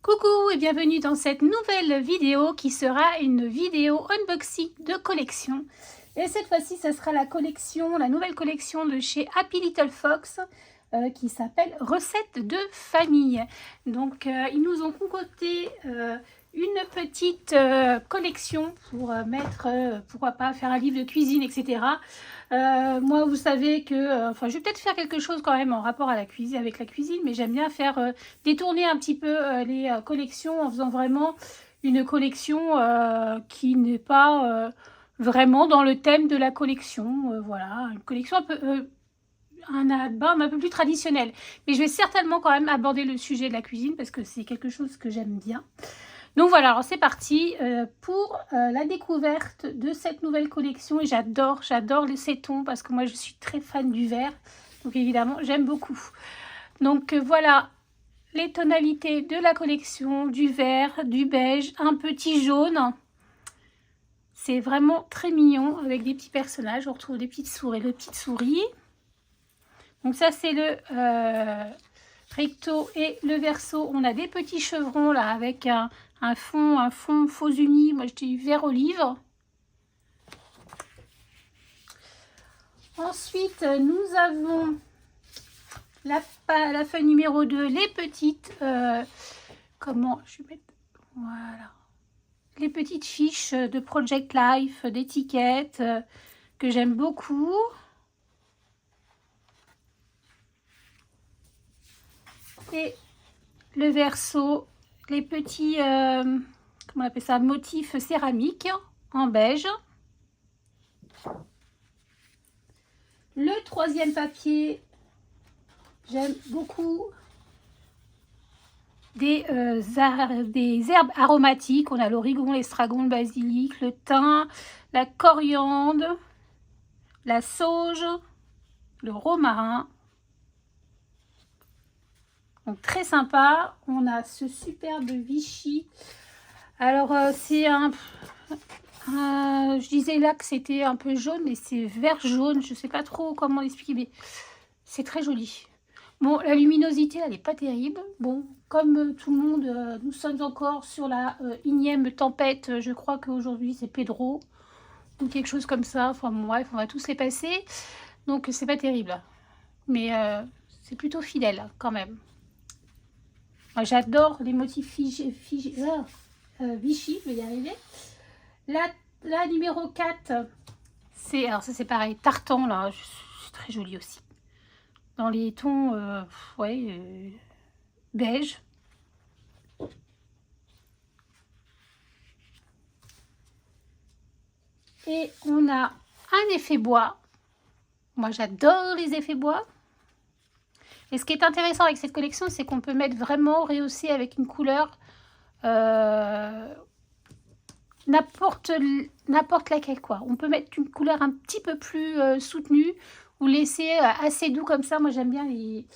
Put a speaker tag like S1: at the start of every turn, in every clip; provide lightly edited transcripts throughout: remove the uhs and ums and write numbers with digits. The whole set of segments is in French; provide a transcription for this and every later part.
S1: Coucou et bienvenue dans cette nouvelle vidéo qui sera une vidéo unboxing de collection. Et cette fois-ci, ce sera la nouvelle collection de chez Happy Little Fox qui s'appelle Recettes de famille. Donc, ils nous ont concocté une petite collection pour mettre, pourquoi pas, faire un livre de cuisine, etc. Moi, vous savez que, je vais peut-être faire quelque chose quand même en rapport à la cuisine, avec la cuisine, mais j'aime bien faire détourner un petit peu les collections en faisant vraiment une collection qui n'est pas vraiment dans le thème de la collection. Voilà, une collection un peu un album un peu plus traditionnel. Mais je vais certainement quand même aborder le sujet de la cuisine parce que c'est quelque chose que j'aime bien. Donc voilà, alors c'est parti pour la découverte de cette nouvelle collection. Et j'adore les cétons parce que moi je suis très fan du vert. Donc évidemment, j'aime beaucoup. Donc voilà les tonalités de la collection, du vert, du beige, un petit jaune. C'est vraiment très mignon avec des petits personnages. On retrouve des petites souris, Donc ça c'est le recto et le verso. On a des petits chevrons là avec un fond faux uni. Moi je dis vert olive. Ensuite nous avons la feuille numéro 2, les petites comment je vais mettre, voilà, les petites fiches de Project Life, d'étiquettes que j'aime beaucoup. Et le verso, les petits comment on appelle ça, motifs céramiques en beige. Le troisième papier, j'aime beaucoup des herbes aromatiques. On a l'origan, l'estragon, le basilic, le thym, la coriandre, la sauge, le romarin. Donc très sympa. On a ce superbe Vichy. Alors c'est je disais là que c'était un peu jaune, mais c'est vert jaune. Je sais pas trop comment l'expliquer, mais c'est très joli. Bon, la luminosité, elle n'est pas terrible. Bon, comme tout le monde, nous sommes encore sur la énième tempête. Je crois qu'aujourd'hui, c'est Pedro ou quelque chose comme ça. Enfin, bon, bref, on va tous les passer. Donc, c'est pas terrible. Mais c'est plutôt fidèle, quand même. Moi, j'adore les motifs Vichy, je vais y arriver. La numéro 4, c'est... Alors, ça, c'est pareil. Tartan, là, c'est très joli aussi. Dans les tons beige. Et on a un effet bois. Moi, j'adore les effets bois. Et ce qui est intéressant avec cette collection, c'est qu'on peut mettre vraiment rehaussé avec une couleur n'importe laquelle, quoi. On peut mettre une couleur un petit peu plus soutenue ou laisser assez doux comme ça. Moi, j'aime bien les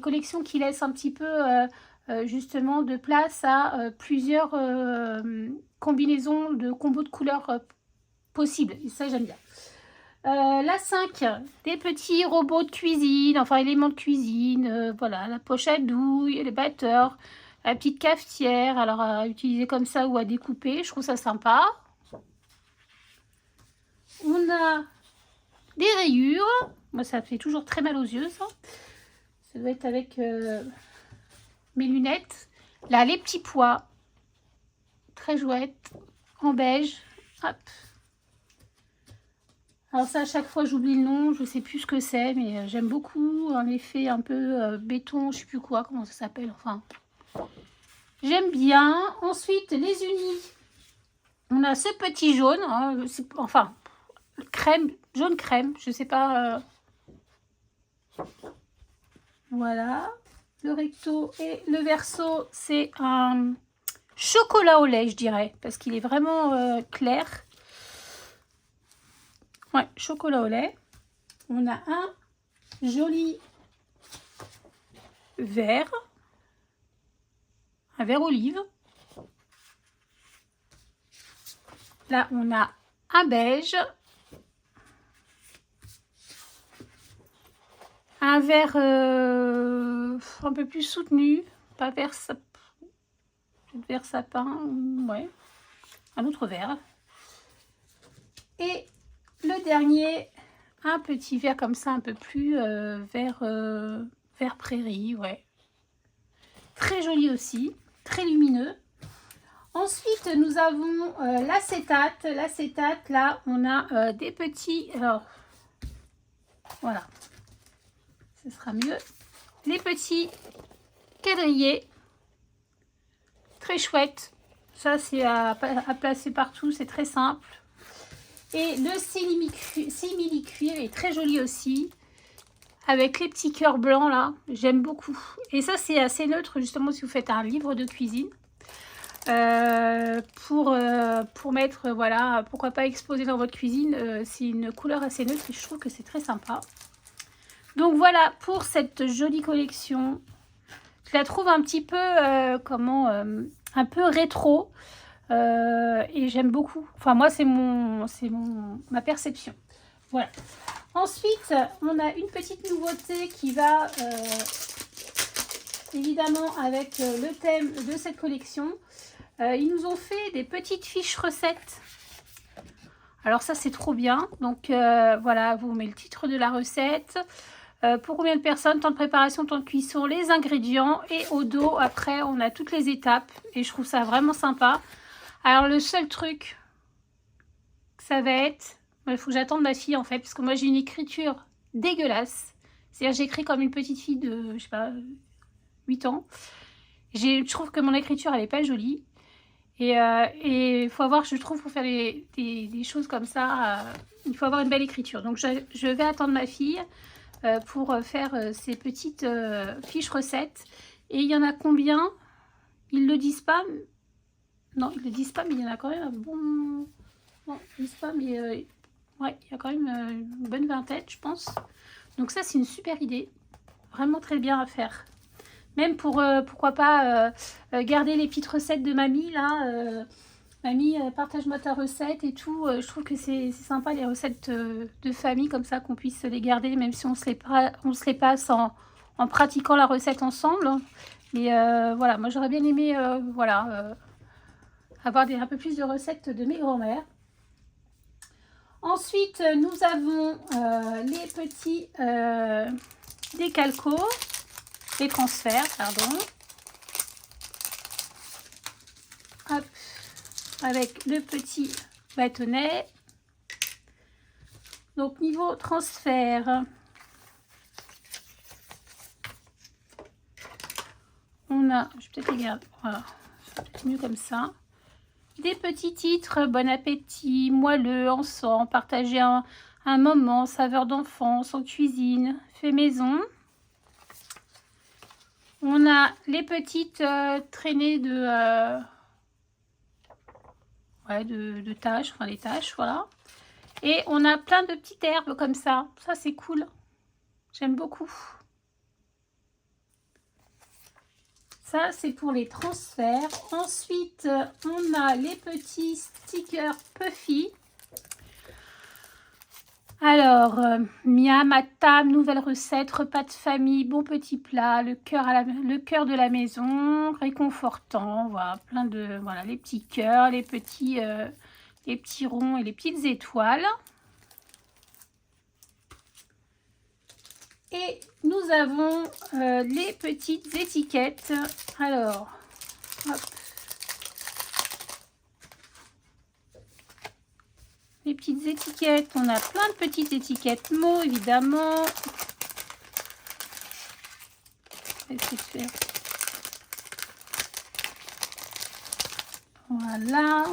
S1: collections qui laissent un petit peu justement de place à plusieurs combinaisons de combos de couleurs possibles. Et ça, j'aime bien. La 5, des petits robots de cuisine, enfin éléments de cuisine, voilà, la poche à douille, les batteurs, la petite cafetière, alors à utiliser comme ça ou à découper, je trouve ça sympa. On a des rayures, moi ça fait toujours très mal aux yeux ça, ça doit être avec mes lunettes. Là, les petits pois, très chouette, en beige, hop. Alors ça, à chaque fois, j'oublie le nom, je sais plus ce que c'est, mais j'aime beaucoup un effet un peu béton, je sais plus quoi, comment ça s'appelle, enfin. J'aime bien. Ensuite, les unis. On a ce petit jaune, hein, enfin, crème, jaune crème, je sais pas. Voilà. Le recto et le verso, c'est un chocolat au lait, je dirais, parce qu'il est vraiment clair. Ouais, chocolat au lait. On a un joli vert, un vert olive. Là, on a un beige, un vert un peu plus soutenu, pas vert peut-être vert sapin, ouais, un autre vert. Et le dernier, un petit vert comme ça, un peu plus vert, vert prairie, ouais. Très joli aussi, très lumineux. Ensuite, nous avons l'acétate. L'acétate, là, on a des petits... Alors, voilà, ce sera mieux. Les petits quadrillés. Très chouette. Ça, c'est à placer partout, c'est très simple. Et le simili-cuir est très joli aussi. Avec les petits cœurs blancs, là, j'aime beaucoup. Et ça, c'est assez neutre, justement, si vous faites un livre de cuisine. Pour mettre, voilà, pourquoi pas exposer dans votre cuisine. C'est une couleur assez neutre et je trouve que c'est très sympa. Donc voilà pour cette jolie collection. Je la trouve un petit peu, un peu rétro. Et j'aime beaucoup. Enfin, moi, c'est ma perception. Voilà. Ensuite, on a une petite nouveauté qui va évidemment avec le thème de cette collection. Ils nous ont fait des petites fiches recettes. Alors ça, c'est trop bien. Donc voilà, vous mettez le titre de la recette. Pour combien de personnes, temps de préparation, temps de cuisson, les ingrédients. Et au dos, après, on a toutes les étapes. Et je trouve ça vraiment sympa. Alors le seul truc, ça va être... Il faut que j'attende ma fille en fait. Parce que moi, j'ai une écriture dégueulasse. C'est-à-dire, j'écris comme une petite fille de, je sais pas, 8 ans. Je trouve que mon écriture, elle n'est pas jolie. Et il faut avoir, je trouve, pour faire des choses comme ça, il faut avoir une belle écriture. Donc, je vais attendre ma fille pour faire ces petites fiches recettes. Et il y en a combien? Ils ne le disent pas. Non, ils ne le disent pas, mais il y en a quand même un bon... Non, ils ne disent pas, mais ouais, il y a quand même une bonne vingtaine, je pense. Donc ça, c'est une super idée. Vraiment très bien à faire. Même pour, pourquoi pas, garder les petites recettes de mamie, là. Mamie, partage-moi ta recette et tout. Je trouve que c'est sympa, les recettes de famille, comme ça, qu'on puisse les garder, même si on se les passe en pratiquant la recette ensemble. Mais voilà, moi, j'aurais bien aimé, voilà, avoir un peu plus de recettes de mes grands-mères. Ensuite, nous avons les petits décalcos. Les transferts, pardon. Hop, avec le petit bâtonnet. Donc, niveau transfert, on a, je vais peut-être les garder, voilà, c'est peut-être mieux comme ça. Des petits titres, bon appétit, moelleux, ensemble, partager un moment, saveur d'enfance, en cuisine, fait maison. On a les petites traînées de tâches, enfin les tâches, voilà. Et on a plein de petites herbes comme ça. Ça, c'est cool. J'aime beaucoup. Ça, c'est pour les transferts. Ensuite, on a les petits stickers Puffy. Alors, miam à table, nouvelle recette, repas de famille, bon petit plat, le cœur de la maison, réconfortant, voilà, plein de, voilà, les petits cœurs, les petits ronds et les petites étoiles. Et nous avons les petites étiquettes. Alors, hop. Les petites étiquettes, on a plein de petites étiquettes mots, évidemment. Voilà.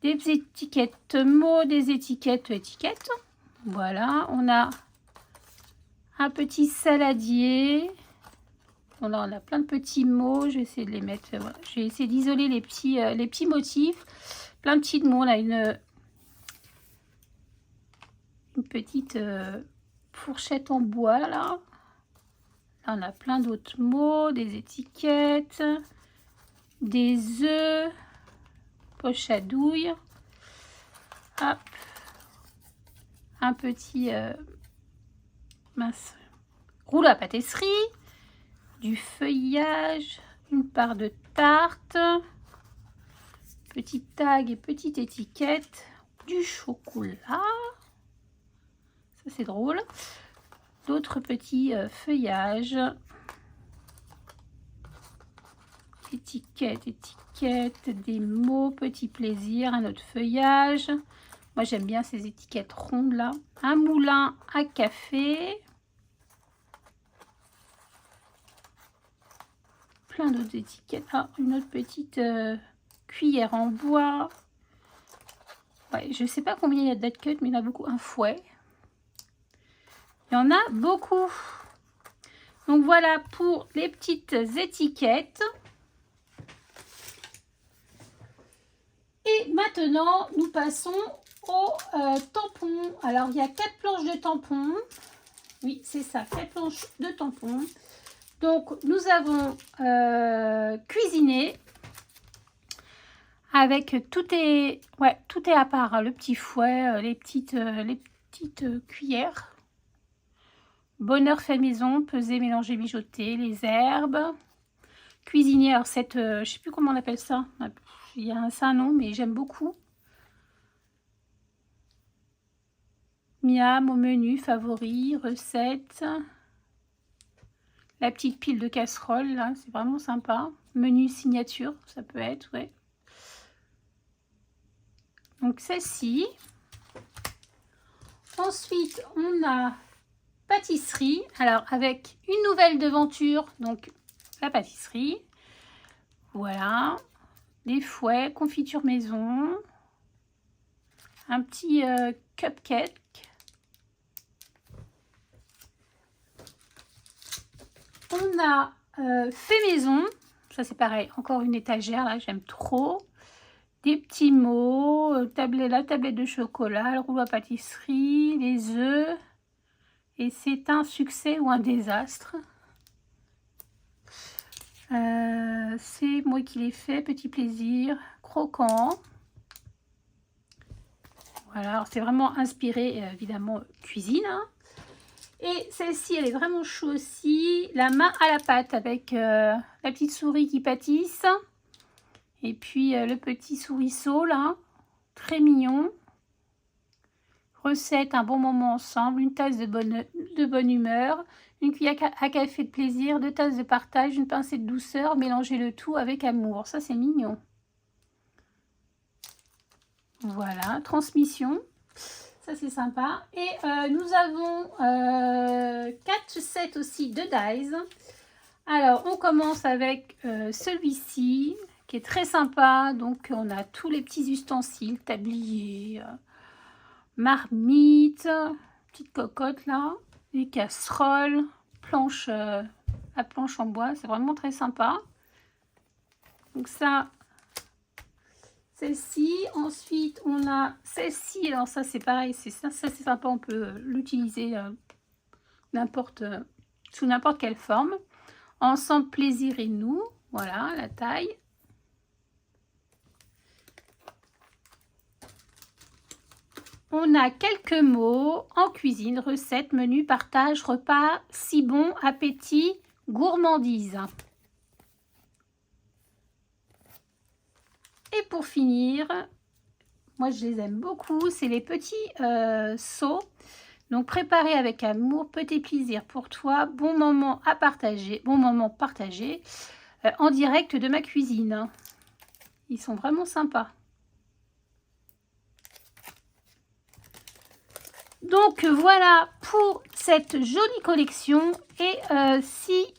S1: Des étiquettes mots, des étiquettes étiquettes. Voilà, on a un petit saladier. Voilà, on a plein de petits mots. Je vais essayer de les mettre. Voilà. Je vais essayer d'isoler les petits motifs. Plein de petits mots. On a une petite fourchette en bois là. Là, on a plein d'autres mots, des étiquettes, des œufs, poche à douille. Hop. Un petit mince rouleau à pâtisserie, du feuillage, une part de tarte, petite tag et petite étiquette, du chocolat, ça c'est drôle, d'autres petits feuillages, étiquette, des mots, petit plaisir, un autre feuillage. Moi j'aime bien ces étiquettes rondes là, un moulin à café, plein d'autres étiquettes. Ah, une autre petite cuillère en bois. Ouais, je sais pas combien il y a de date cut, mais il y en a beaucoup. Un fouet. Il y en a beaucoup. Donc voilà pour les petites étiquettes. Et maintenant, nous passons au tampon. Alors, il y a 4 planches de tampons. Oui, c'est ça, 4 planches de tampons. Donc, nous avons cuisiné avec tout est à part, hein, le petit fouet, les petites cuillères. Bonheur fait maison, peser, mélanger, mijoter, les herbes. Cuisinier, alors cette, je sais plus comment on appelle ça. Il y a un nom, mais j'aime beaucoup. Miam au menu, favori, recette. La petite pile de casserole, là, c'est vraiment sympa. Menu signature, ça peut être, ouais. Donc celle-ci. Ensuite, on a pâtisserie. Alors, avec une nouvelle devanture, donc la pâtisserie. Voilà. Des fouets, confiture maison. Un petit cupcake. On a fait maison. Ça, c'est pareil. Encore une étagère, là, j'aime trop. Des petits mots. La tablette de chocolat, le rouleau à pâtisserie, les œufs. Et c'est un succès ou un désastre. C'est moi qui l'ai fait. Petit plaisir. Croquant. Voilà, c'est vraiment inspiré, évidemment, cuisine. Hein. Et celle-ci, elle est vraiment chou aussi. La main à la pâte avec la petite souris qui pâtisse. Et puis le petit souriceau, là. Très mignon. Recette, un bon moment ensemble. Une tasse de bonne humeur. Une cuillère à café de plaisir. 2 tasses de partage. Une pincée de douceur. Mélangez le tout avec amour. Ça, c'est mignon. Voilà, transmission. Ça, c'est sympa. Et nous avons 4 sets aussi de dies. Alors, on commence avec celui-ci, qui est très sympa. Donc, on a tous les petits ustensiles, tablier, marmite, petite cocotte là, les casseroles, planche à planche en bois. C'est vraiment très sympa. Donc, ça... Celle-ci, ensuite on a celle-ci, alors ça c'est pareil, c'est sympa, on peut l'utiliser sous n'importe quelle forme. Ensemble plaisir et nous, voilà la taille. On a quelques mots en cuisine, recettes, menu, partage, repas, si bon, appétit, gourmandise. Et pour finir, moi je les aime beaucoup, c'est les petits seaux. Donc préparés avec amour, petit plaisir pour toi, bon moment à partager, en direct de ma cuisine. Ils sont vraiment sympas. Donc voilà pour cette jolie collection. Et si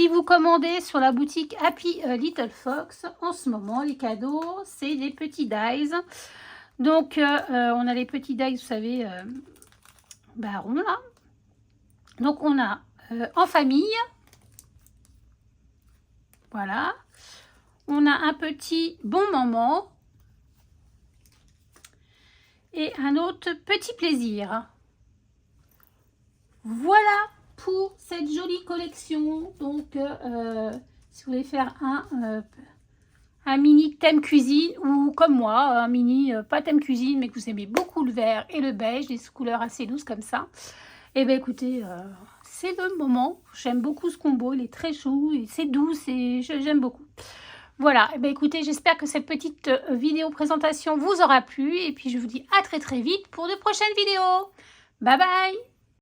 S1: vous commandez sur la boutique Happy Little Fox, en ce moment, les cadeaux, c'est des petits dies. Donc, on a les petits dies, vous savez, ronds là. Donc, on a en famille. Voilà. On a un petit bon moment. Et un autre petit plaisir. Voilà pour cette jolie collection. Donc si vous voulez faire un mini thème cuisine, ou comme moi, un mini pas thème cuisine, mais que vous aimez beaucoup le vert et le beige, des couleurs assez douces comme ça, et bien écoutez, c'est le moment. J'aime beaucoup ce combo, il est très chou, c'est doux, j'aime beaucoup. Voilà, et bien écoutez, j'espère que cette petite vidéo présentation vous aura plu. Et puis je vous dis à très vite pour de prochaines vidéos. Bye bye!